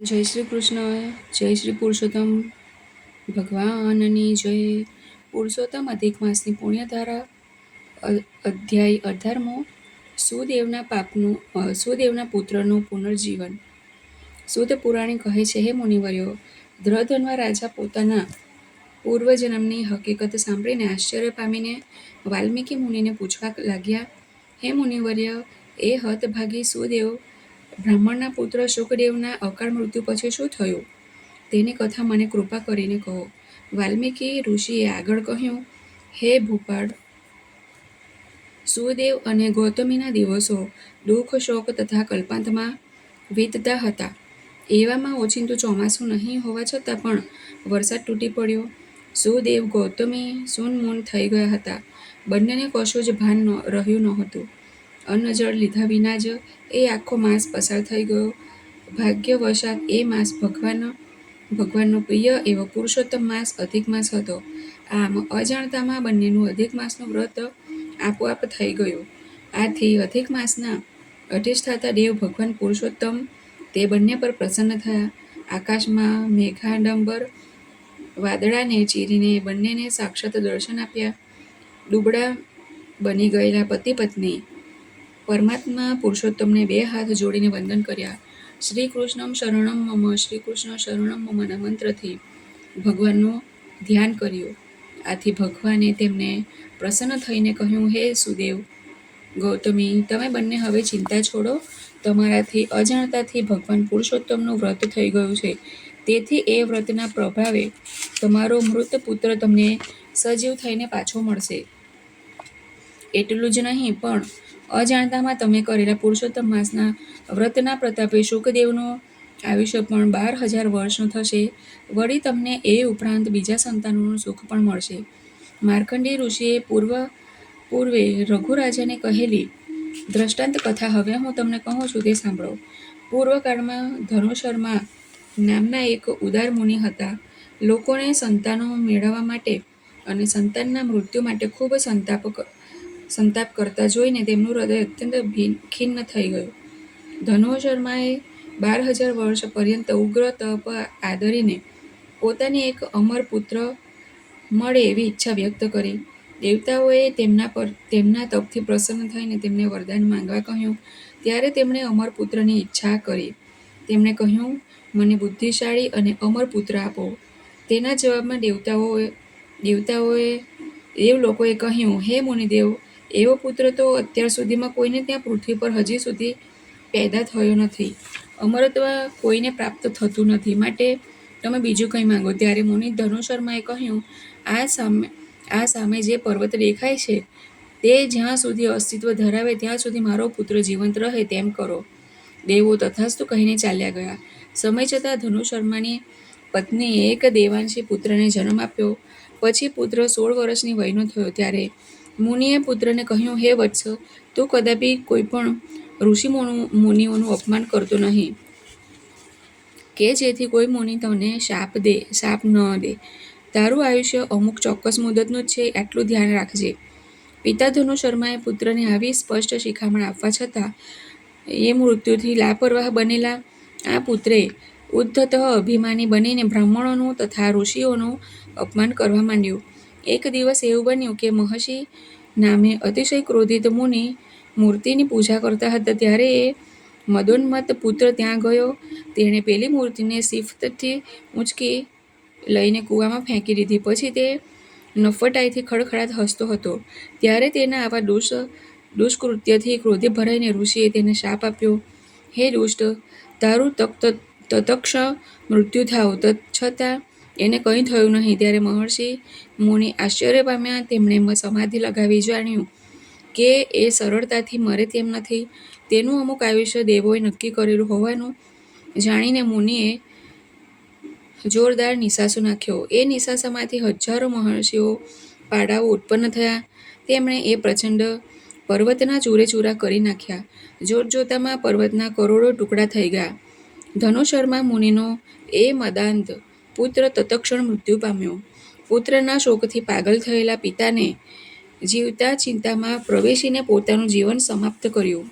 જય શ્રી કૃષ્ણ. જય શ્રી પુરુષોત્તમ ભગવાનની જય. પુરુષોત્તમ અધિક માસની પુણ્યધારા. અધ્યાય 18મો. સુદેવના પુત્રનું પુનર્જીવન. સુત પુરાણી કહે છે, હે મુનિવર્યો, ધ્રધન્વા રાજા પોતાના પૂર્વજન્મની હકીકત સાંભળીને આશ્ચર્ય પામીને વાલ્મીકી મુનિને પૂછવા લાગ્યા, હે મુનિવર્ય, એ હતભાગી સુદેવ બ્રાહ્મણના પુત્ર શુકદેવના અકાળ મૃત્યુ પછી શું થયું? તેની કથા મને કૃપા કરીને કહો. વાલ્મીકી ઋષિએ આગળ કહ્યું, હે ભૂપાળ, સુદેવ અને ગૌતમીના દિવસો દુઃખ, શોક તથા કલ્પાંતમાં વીતતા હતા. એવામાં ઓચિંતું ચોમાસું નહીં હોવા છતાં પણ વરસાદ તૂટી પડ્યો. સુદેવ ગૌતમી સૂનમૂન થઈ ગયા હતા. બંનેને કશું જ ભાન રહ્યું નહોતું. અન્ન જળ લીધા વિના જ એ આખો માસ પસાર થઈ ગયો. ભાગ્યવશાત એ માસ ભગવાનનો પ્રિય એવો પુરુષોત્તમ માસ અધિક માસ હતો. આમ અજાણતામાં બંનેનું અધિક માસનું વ્રત આપોઆપ થઈ ગયું. આથી અધિક માસના અધિષ્ઠાતા દેવ ભગવાન પુરુષોત્તમ તે બંને પર પ્રસન્ન થયા. આકાશમાં મેઘાડંબર વાદળાને ચીરીને બંનેને સાક્ષાત દર્શન આપ્યા. દુબળા બની ગયેલા પતિ પત્ની પરમાત્મા પુરુષોત્તમને 2 હાથ જોડીને વંદન કર્યા. શ્રી કૃષ્ણમ શરણમ મમ, શ્રી કૃષ્ણ શરણમ મમના મંત્રથી ભગવાનનું ધ્યાન કર્યું. આથી ભગવાને તેમને પ્રસન્ન થઈને કહ્યું, હે સુદેવ, ગૌતમી, તમે બંને હવે ચિંતા છોડો. તમારાથી અજાણતાથી ભગવાન પુરુષોત્તમનું વ્રત થઈ ગયું છે. તેથી એ વ્રતના પ્રભાવે તમારો મૃત પુત્ર તમને સજીવ થઈને પાછો મળશે. એટલું જ નહીં, પણ અજાણતામાં તમે કરેલા પુરુષોત્તમ માસના વ્રતના પ્રતાપે શુકદેવનું આયુષ્ય પણ 12,000 વર્ષનું થશે. વળી તમને એ ઉપરાંત બીજા સંતાનોનું સુખ પણ મળશે. માર્કંડેય ઋષિએ પૂર્વે રઘુરાજાને કહેલી દ્રષ્ટાંત કથા હવે હું તમને કહું છું, તે સાંભળો. પૂર્વકાળમાં ધનુશર્મા નામના એક ઉદાર મુનિ હતા. લોકોને સંતાનો મેળવવા માટે અને સંતાનના મૃત્યુ માટે ખૂબ સંતાપ કરતા જોઈને તેમનું હૃદય અત્યંત ખિન્ન થઈ ગયું. ધનુશર્માએ 12,000 વર્ષ પર્યંત ઉગ્ર તપ આદરીને પોતાની એક અમર પુત્ર મળે એવી ઈચ્છા વ્યક્ત કરી. દેવતાઓએ તેમના તપથી પ્રસન્ન થઈને તેમને વરદાન માંગવા કહ્યું. ત્યારે તેમણે અમર પુત્રની ઈચ્છા કરી. તેમણે કહ્યું, મને બુદ્ધિશાળી અને અમર પુત્ર આપો. તેના જવાબમાં દેવલોકોએ કહ્યું, હે મુનિદેવ, એવો પુત્ર તો અત્યાર સુધીમાં કોઈને ત્યાં પૃથ્વી પર હજી સુધી પેદા થયો નથી. અમરત્વ કોઈને પ્રાપ્ત થતું નથી, માટે તમે બીજું કંઈ માંગો. ત્યારે મુનિ ધનુશર્માએ કહ્યું, આ સામે જે પર્વત દેખાય છે તે જ્યાં સુધી અસ્તિત્વ ધરાવે ત્યાં સુધી મારો પુત્ર જીવંત રહે તેમ કરો. દેવો તથાસ્તુ કહીને ચાલ્યા ગયા. સમય જતાં ધનુશર્માની પત્નીએ એક દેવાંશી પુત્રને જન્મ આપ્યો. પછી પુત્ર 16 વર્ષની વયનો થયો ત્યારે મુનિએ પુત્રને કહ્યું, હે વત્સ, તું કદાપી કોઈ પણ ઋષિ મુનિઓનું અપમાન કરતો નહીં, કે જેથી કોઈ મુનિ તને શાપ ન દે. તારું આયુષ્ય અમુક ચોક્કસ મુદતનું જ છે, આટલું ધ્યાન રાખજે. પિતા ધનુશર્માએ પુત્રને આવી સ્પષ્ટ શિખામણ આપવા છતાં એ મૃત્યુથી લાપરવાહ બનેલા આ પુત્રે ઉદ્ધત અભિમાની બનીને બ્રાહ્મણોનું તથા ઋષિઓનું અપમાન કરવા માંડ્યું. એક દિવસ એવું બન્યું કે મહર્ષિ નામે અતિશય ક્રોધિત મુનિ મૂર્તિની પૂજા કરતા હતા. ત્યારે એ મદોન્મત્ત પુત્ર ત્યાં ગયો. તેણે પેલી મૂર્તિને શિફ્તથી ઊંચકી લઈને કૂવામાં ફેંકી દીધી. પછી તે નફટાઈથી ખડખડાટ હસતો હતો. ત્યારે તેના આવા દુષ્કૃત્યથી ક્રોધે ભરાઈને ઋષિએ તેને શાપ આપ્યો, હે દુષ્ટ, તારું તત્ક્ષણ મૃત્યુ થાવ. છતાં એને કંઈ થયું નહીં. ત્યારે મહર્ષિ મુનિ આશ્ચર્ય પામ્યા. તેમણે સમાધિ લગાવી જાણ્યું કે એ સરળતાથી મરે તેમ નથી. તેનું અમુક આયુષ્ય દેવોએ નક્કી કરેલું હોવાનું જાણીને મુનિએ જોરદાર નિશાસો નાખ્યો. એ નિશાસામાંથી હજારો મહર્ષિઓ પાડાઓ ઉત્પન્ન થયા. તેમણે એ પ્રચંડ પર્વતના ચૂરેચૂરા કરી નાખ્યા. જોતજોતામાં પર્વતના કરોડો ટુકડા થઈ ગયા. ધનુશર્મા મુનિનો એ મદાંધ પુત્ર તત્ક્ષણ મૃત્યુ પામ્યો. પુત્રના શોકથી પાગલ થયેલા પિતાને જીવતા ચિંતામાં પ્રવેશીને પોતાનું જીવન સમાપ્ત કર્યું.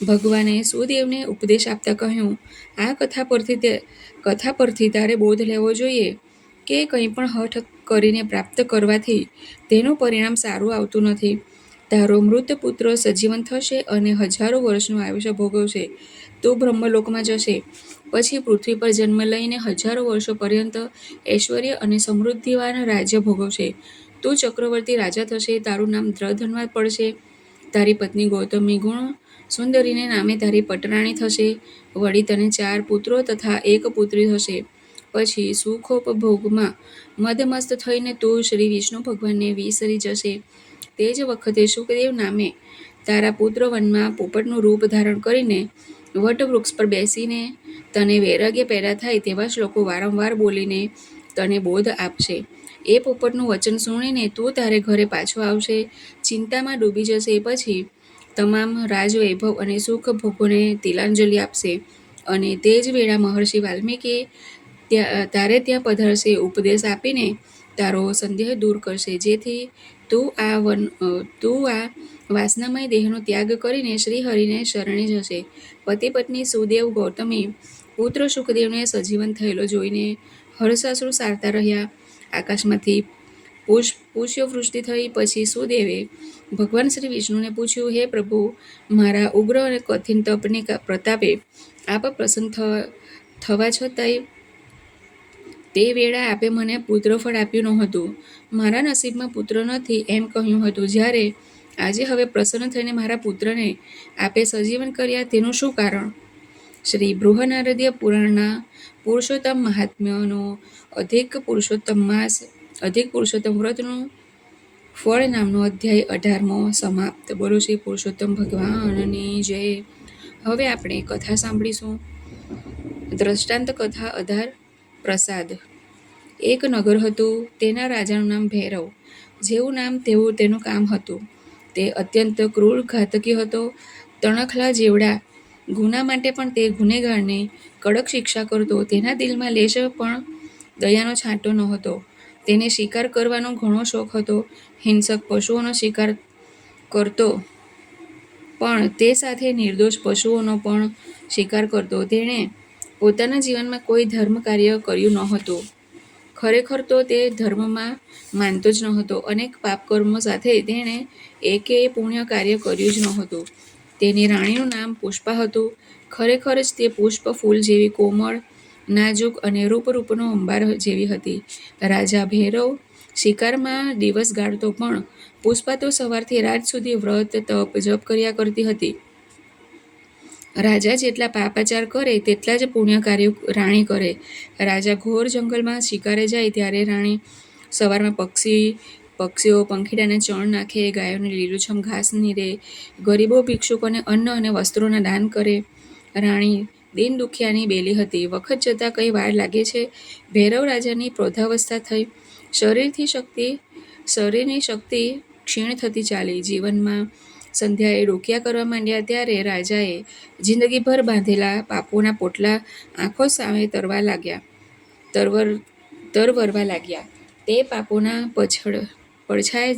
ભગવાને સુદેવને ઉપદેશ આપતા કહ્યું, આ કથા પરથી તારે બોધ લેવો જોઈએ કે કંઈ પણ હઠ કરીને પ્રાપ્ત કરવાથી તેનું પરિણામ સારું આવતું નથી. તારો મૃત પુત્ર સજીવન થશે અને હજારો વર્ષનું આયુષ્ય ભોગવશે. તું બ્રહ્મલોકમાં જશે. પછી પૃથ્વી પર જન્મ લઈને હજારો વર્ષો પર્યંત ઐશ્વર્ય અને સમૃદ્ધિવાન રાજ્ય ભોગવશે. તું ચક્રવર્તી રાજા થશે. તારું નામ ધ્રધનવા પડશે. તારી પત્ની ગૌતમી ગુણ સુંદરીને નામે તારી પટરાણી થશે. વળી તને 4 પુત્રો તથા 1 પુત્રી થશે. પછી સુખોપભોગમાં મદમસ્ત થઈને તું શ્રી વિષ્ણુ ભગવાનને વિસરી જશે. તે જ વખતે શુકદેવ નામે તારા પુત્ર વનમાં પોપટનું રૂપ ધારણ કરીને વટવૃક્ષ પર બેસીને તને વૈરાગ્ય પેદા થાય તેવા શ્લોકો વારંવાર બોલીને તને બોધ આપશે. એ પોપટનું વચન સુણીને તું તારે ઘરે પાછો આવશે. ચિંતામાં ડૂબી જશે. પછી તમામ રાજવૈભવ અને સુખ ભોગોને તિલાંજલિ આપશે અને તે જ વેળા મહર્ષિ વાલ્મીકી તારે ત્યાં પધારશે. ઉપદેશ આપીને તારો સંદેહ દૂર કરશે, જેથી તું આ વાસનામય દેહનો ત્યાગ કરીને શ્રીહરિને શરણે જશે. પતિ પત્ની સુદેવ ગૌતમી પુત્ર શુકદેવને સજીવન થયેલો જોઈને હર્ષાશ્રુ સારતા રહ્યા. આકાશમાંથી પુષ્પવૃષ્ટિ થઈ. પછી સુદેવે ભગવાન શ્રી વિષ્ણુને પૂછ્યું, હે પ્રભુ, મારા ઉગ્ર અને કઠિન તપને પ્રતાપે આપ પ્રસન્ન થવા છતાંય તે વેળા આપે મને પુત્રફળ આપ્યું નહોતું. મારા નસીબમાં પુત્ર નથી એમ કહ્યું હતું. જ્યારે આજે હવે પ્રસન્ન થઈને મારા પુત્રને આપે સજીવન કર્યા તેનું શું કારણ? શ્રી બૃહનારદ્ય પુરાણના પુરુષોત્તમ મહાત્મ્યનો અધિક પુરુષોત્તમ વ્રતનું ફળ નામનો અધ્યાય 18મો સમાપ્ત. બોલો શ્રી પુરુષોત્તમ ભગવાનની જય. હવે આપણે કથા સાંભળીશું. દ્રષ્ટાંત કથા 18 પ્રસાદ. એક નગર હતું. તેના રાજાનું નામ ભૈરવ. જેવું નામ તેવું તેનું કામ હતું. તે અત્યંત ક્રૂર ઘાતકી હતો. તણખલા જેવડા ગુના માટે પણ તે ગુનેગારને કડક શિક્ષા કરતો. તેના દિલમાં લેશ પણ દયાનો છાંટો નહોતો. તેને શિકાર કરવાનો ઘણો શોખ હતો. હિંસક પશુઓનો શિકાર કરતો, પણ તે સાથે નિર્દોષ પશુઓનો પણ શિકાર કરતો. તેણે પોતાના જીવનમાં કોઈ ધર્મ કાર્ય કર્યું નહોતું. ખરેખર તો તે ધર્મમાં માનતો જ નહોતો. અનેક પાપકર્મો સાથે તેણે એકેય પુણ્ય કાર્ય કર્યું જ નહોતું. તેની રાણીનું નામ પુષ્પા હતું. ખરેખર જ તે પુષ્પ ફૂલ જેવી કોમળ, નાજુક અને રૂપનો અંબાર જેવી હતી. રાજા ભૈરવ શિકારમાં દિવસ ગાળતો, પણ પુષ્પા તો સવારથી રાત સુધી વ્રત, તપ, જપ કર્યા કરતી હતી. રાજા જેટલા પાપાચાર કરે તેટલા જ પુણ્ય કાર્યો રાણી કરે. રાજા ઘોર જંગલમાં શિકારે જાય ત્યારે રાણી સવારમાં પક્ષીઓ પંખીડાને ચણ નાખે, ગાયોને લીલુંછમ ઘાસ નીરે, ગરીબો ભિક્ષુકોને અન્ન અને વસ્ત્રોના દાન કરે. રાણી દીન દુખિયાની બેલી હતી. વખત જતાં કઈ વાર લાગે છે. ભૈરવ રાજાની પ્રૌઢાવસ્થા થઈ. શરીરની શક્તિ ક્ષીણ થતી ચાલી. જીવનમાં સંધ્યાએ ડોકિયા કરવા માંડ્યા ત્યારે રાજાએ જિંદગીભર બાંધેલા પાપોના પોટલા આંખો સામે તરવરવા લાગ્યા. તે પાપોના પડછાયા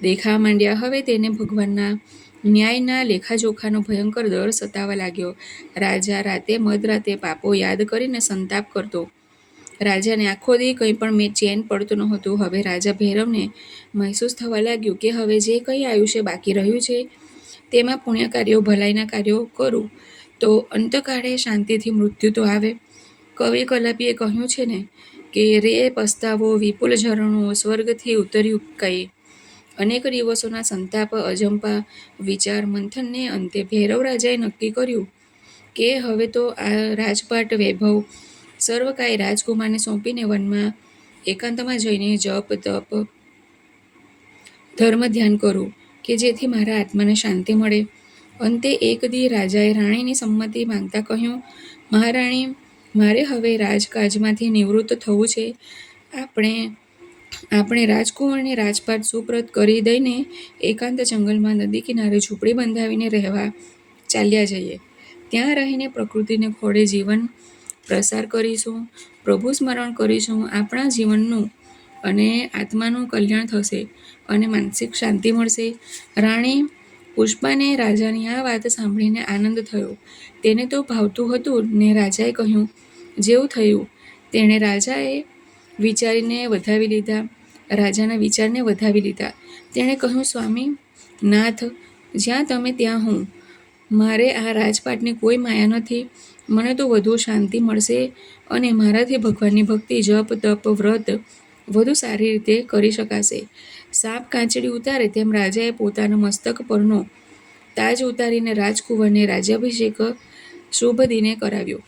દેખાવા માંડ્યા. હવે તેને ભગવાનના ન્યાયના લેખાજોખાનો ભયંકર ડર સતાવા લાગ્યો. રાજા મધરાતે પાપો યાદ કરીને સંતાપ કરતો. રાજાને આખો દી કંઈ પણ ચેન પડતું નહોતું. હવે રાજા ભૈરવને મહેસૂસ થવા લાગ્યું કે હવે જે કંઈ આયુષ્ય બાકી રહ્યું છે તેમાં પુણ્ય કાર્યો, ભલાઈના કાર્યો કરું તો અંતકાળે શાંતિથી મૃત્યુ તો આવે. કવિ કલાપીએ કહ્યું છે ને કે રે પસ્તાવો વિપુલ ઝરણો સ્વર્ગથી ઉતર્યું કઈ. અનેક દિવસોના સંતાપ, અજંપા, વિચાર મંથનને અંતે ભૈરવ રાજાએ નક્કી કર્યું કે હવે તો આ રાજપાટ વૈભવ સર્વ કાંઈ રાજકુમારને સોંપીને વનમાં એકાંતમાં જઈને જપ, તપ, ધર્મ ધ્યાન કરું કે જેથી મારા આત્માને શાંતિ મળે. અંતે એક દી રાજાએ રાણીની સંમતિ માંગતા કહ્યું, મહારાણી, મારે હવે રાજકાજમાંથી નિવૃત્ત થવું છે. આપણે રાજકુંવરને રાજપાટ સુપ્રત કરી દઈને એકાંત જંગલમાં નદી કિનારે ઝૂંપડી બંધાવીને રહેવા ચાલ્યા જઈએ. ત્યાં રહીને પ્રકૃતિને ખોળે જીવન પ્રસાર કરીશું, પ્રભુ સ્મરણ કરીશું. આપણા જીવનનું અને આત્માનું કલ્યાણ થશે અને માનસિક શાંતિ મળશે. રાણી પુષ્પાને રાજાની આ વાત સાંભળીને આનંદ થયો. તેને તો ભાવતું હતું ને રાજાએ કહ્યું જેવું થયું. તેણે રાજાના વિચારને વધાવી લીધા. તેણે કહ્યું, સ્વામી નાથ, જ્યાં તમે ત્યાં હું. મારે આ રાજપાટની કોઈ માયા નથી. મને તો વધુ શાંતિ મળશે અને મારાથી ભગવાનની ભક્તિ, જપ, તપ, વ્રત વધુ સારી રીતે કરી શકાશે. સાપ કાંચડી ઉતારે તેમ રાજાએ પોતાના મસ્તક પરનો તાજ ઉતારીને રાજકુંવરને રાજ્યાભિષેક શુભ દિને કરાવ્યો.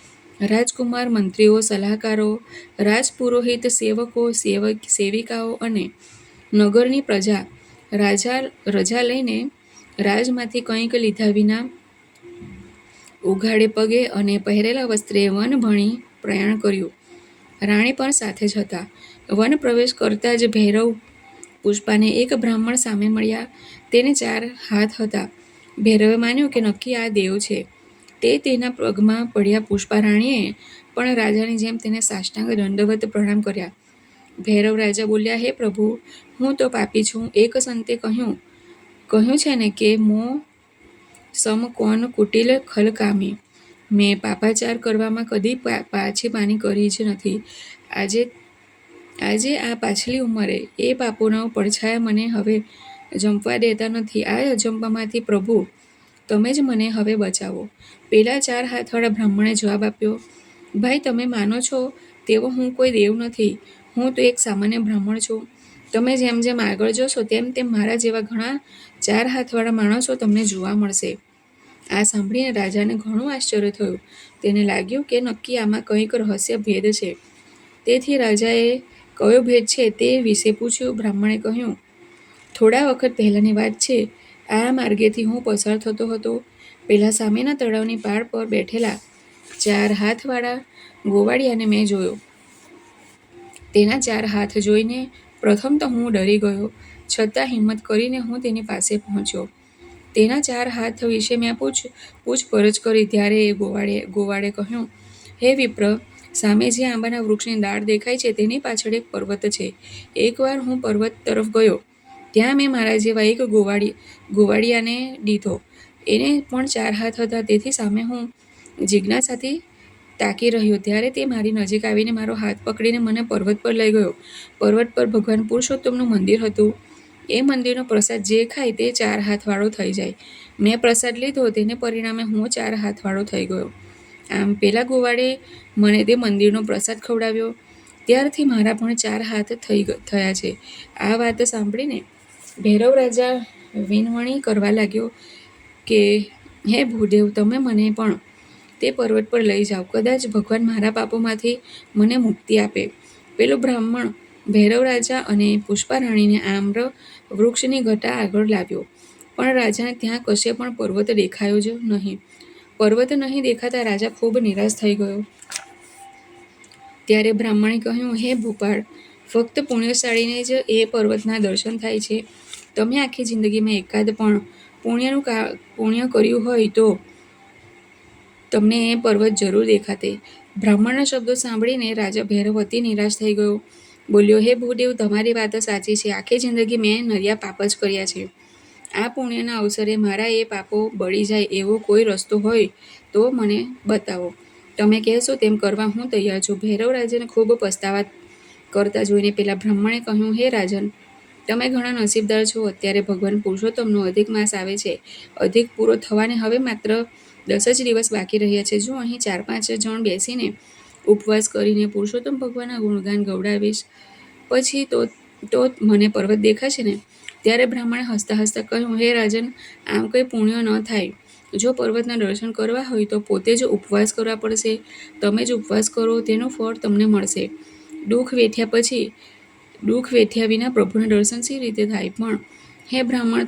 રાજકુમાર, મંત્રીઓ, સલાહકારો, રાજપુરોહિત, સેવકો, સેવિકાઓ અને નગરની પ્રજા રજા લઈને રાજમાંથી કંઈક લીધા વિના ઉઘાડે પગે અને પહેરેલા વસ્ત્રે વન ભણી પ્રયાણ કર્યું. રાણી પણ સાથે જ હતા. વન પ્રવેશ કરતા જ ભૈરવ પુષ્પાને એક બ્રાહ્મણ સામે મળ્યા. તેને 4 હાથ હતા. ભૈરવે માન્યું કે નક્કી આ દેવ છે. તે તેના પગમાં પડ્યા. પુષ્પા રાણીએ પણ રાજાની જેમ તેને સાષ્ટાંગ દંડવત પ્રણામ કર્યા. ભૈરવ રાજા બોલ્યા, હે પ્રભુ, હું તો પાપી છું. એક સંતે કહ્યું છે ને કે મો સમ કોન કુટિલ ખલકામી. મેં પાપાચાર કરવામાં કદી પાછી પાની કરી જ નથી. આજે આ પાછલી ઉંમરે એ પાપોના પડછાયા મને હવે જંપવા દેતા નથી. આ અજંપામાંથી પ્રભુ તમે જ મને હવે બચાવો. પેલા 4 હાથવાળા બ્રાહ્મણે જવાબ આપ્યો, ભાઈ, તમે માનો છો તેવો હું કોઈ દેવ નથી. હું તો એક સામાન્ય બ્રાહ્મણ છું. તમે જેમ જેમ આગળ જશો તેમ તેમ મારા જેવા ઘણા 4 હાથવાળા માણસો તમને જોવા મળશે. આ સાંભળીને રાજાને ઘણું આશ્ચર્ય થયું. તેને લાગ્યું કે નક્કી આમાં કંઈક રહસ્ય ભેદ છે. તેથી રાજાએ કયો ભેદ છે તે વિશે પૂછ્યું. બ્રાહ્મણે કહ્યું, થોડા વખત પહેલાંની વાત છે. આ માર્ગેથી હું પસાર થતો હતો. પેલા સામેના તળાવની પાળ પર બેઠેલા 4 હાથવાળા ગોવાળિયાને મેં જોયો. તેના 4 હાથ જોઈને પ્રથમ તો હું ડરી ગયો, છતાં હિંમત કરીને હું તેની પાસે પહોંચ્યો. તેના 4 હાથ વિશે મેં પૂછપરછ કરી. ત્યારે એ ગોવાળે કહ્યું, હે વિપ્ર, સામે જે આંબાના વૃક્ષની ડાળ દેખાય છે તેની પાછળ એક પર્વત છે. એકવાર હું પર્વત તરફ ગયો. ત્યાં મેં મારા જેવા એક ગોવાળિયાને દીધો. એને પણ 4 હાથ હતા. તેથી સામે હું જિજ્ઞાસાથી તાકી રહ્યો. ત્યારે તે મારી નજીક આવીને મારો હાથ પકડીને મને પર્વત પર લઈ ગયો. પર્વત પર ભગવાન પુરુષોત્તમનું મંદિર હતું. એ મંદિરનો પ્રસાદ જે ખાય તે 4 હાથવાળો થઈ જાય. મેં પ્રસાદ લીધો, તેને પરિણામે હું 4 હાથવાળો થઈ ગયો. આમ પેલા ગોવાળે મને તે મંદિરનો પ્રસાદ ખવડાવ્યો. ત્યારથી મારા પણ 4 હાથ થયા છે. આ વાત સાંભળીને ભૈરવ રાજા વિનવણી કરવા લાગ્યો કે હે ભૂદેવ, તમે મને પણ તે પર્વત પર લઈ જાઓ. કદાચ ભગવાન મારા પાપોમાંથી મને મુક્તિ આપે. પેલો બ્રાહ્મણ ભૈરવ રાજા અને પુષ્પા રાણીને આમ્ર વૃક્ષની ઘટા આગળ લાવ્યો. પણ રાજાને ત્યાં કશે પણ પર્વત દેખાયો જ નહીં. પર્વત નહીં દેખાતા રાજા ખૂબ નિરાશ થઈ ગયો. ત્યારે બ્રાહ્મણે કહ્યું, હે ભૂપાળ, ફક્ત પુણ્યશાળીને જ એ પર્વતના દર્શન થાય છે. તમે આખી જિંદગીમાં એકાદ પણ પુણ્ય કર્યું હોય તો તમને એ પર્વત જરૂર દેખાતે. બ્રાહ્મણના શબ્દો સાંભળીને રાજા ભૈરવ અતિ નિરાશ થઈ ગયો. બોલ્યો, હે ભૂદેવ, તમારી વાત સાચી છે. આખી જિંદગી મેં નરિયા પાપ જ કર્યા છે. આ પુણ્યના અવસરે મારા એ પાપો બળી જાય એવો કોઈ રસ્તો હોય તો મને બતાવો. તમે કહેશો તેમ કરવા હું તૈયાર છું. ભૈરવ રાજાને ખૂબ પસ્તાવા કરતા જોઈને પેલા બ્રાહ્મણે કહ્યું, હે રાજન, તમે ઘણા નસીબદાર છો. અત્યારે ભગવાન પુરુષોત્તમનો અધિક માસ આવે છે. અધિક પૂરો થવાને હવે માત્ર 10 જ દિવસ બાકી રહ્યા છે. જો અહીં 4-5 જણ બેસીને ઉપવાસ કરીને પુરુષોત્તમ ભગવાનના ગુણગાન ગવડાવીશ પછી તો મને પર્વત દેખાશે ને. ત્યારે બ્રાહ્મણે હસતા હસતા કહ્યું, હે રાજન, આમ કંઈ પુણ્ય ન થાય. જો પર્વતના દર્શન કરવા હોય તો પોતે જ ઉપવાસ કરવા પડશે. તમે જ ઉપવાસ કરો તેનું ફળ તમને મળશે. દુઃખ વેઠ્યા વિના પ્રભુના દર્શન સી રીતે થાય? પણ હે બ્રાહ્મણ,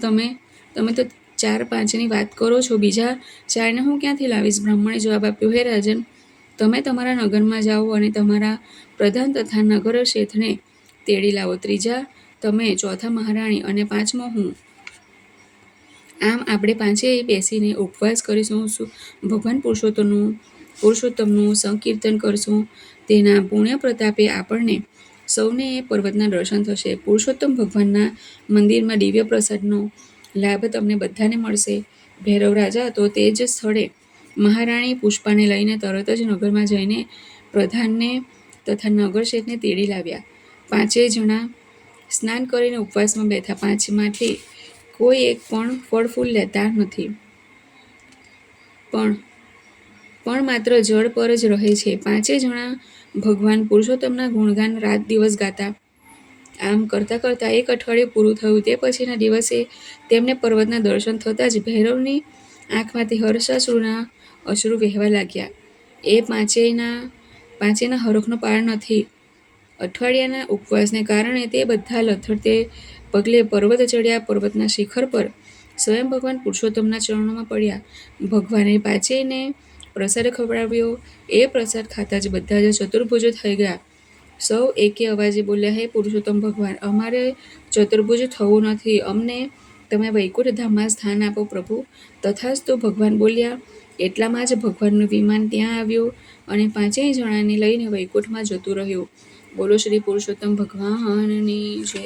તમે તો 4-5ની વાત કરો છો. બીજા 4ને હું ક્યાંથી લાવીશ? બ્રાહ્મણે જવાબ આપ્યો, હે રાજન, તમે તમારા નગરમાં જાઓ અને તમારા પ્રધાન તથા નગર શેઠને તેડી લાવો. 3જા તમે, 4થા મહારાણી અને 5મો હું. આમ આપણે 5એ બેસીને ઉપવાસ કરીશું. ભગવાન પુરુષોત્તમનું સંકીર્તન કરશું. તેના પુણ્ય પ્રતાપે આપણને સૌને એ પર્વતના દર્શન થશે. પુરુષોત્તમ ભગવાનના મંદિરમાં દિવ્ય પ્રસાદનો લાભ તમને બધાને મળશે. ભૈરવ રાજા તો તે જ સ્થળે મહારાણી પુષ્પાને લઈને તરત જ નગરમાં જઈને પ્રધાનને તથા નગરશેઠને તેડી લાવ્યા. 5 જણા સ્નાન કરીને ઉપવાસમાં બેઠા. 5માંથી કોઈ એક પણ ફળ ફૂલ લેતા નથી, પણ માત્ર જળ પર જ રહે છે. 5 જણા ભગવાન પુરુષોત્તમના ગુણગાન રાત દિવસ ગાતા. આમ કરતાં કરતાં 1 અઠવાડિયું પૂરું થયું. તે પછીના દિવસે તેમને પર્વતના દર્શન થતાં જ ભૈરવની આંખમાંથી હર્ષાશ્રુના અશ્રુ વહેવા લાગ્યા. એ પાંચેયના હરખનો પાર નથી. અઠવાડિયાના ઉપવાસને કારણે તે બધા લથડતે પગલે પર્વત ચડ્યા. પર્વતના શિખર પર સ્વયં ભગવાન પુરુષોત્તમના ચરણોમાં પડ્યા. ભગવાને 5યને પ્રસાદ ખવડાવ્યો. એ પ્રસાદ ખાતા જ બધા જ ચતુર્ભુજ થઈ ગયા. સૌ એકે અવાજે બોલ્યા, હે પુરુષોત્તમ ભગવાન, અમારે ચતુર્ભુજ થવું નથી. અમને તમે વૈકુંઠ ધામમાં સ્થાન આપો પ્રભુ. તથાસ્તુ ભગવાન બોલ્યા. એટલામાં જ ભગવાનનું વિમાન ત્યાં આવ્યું અને 5 જણાને લઈને વૈકુંઠમાં જતું રહ્યું. બોલો શ્રી પુરુષોત્તમ ભગવાનની જય.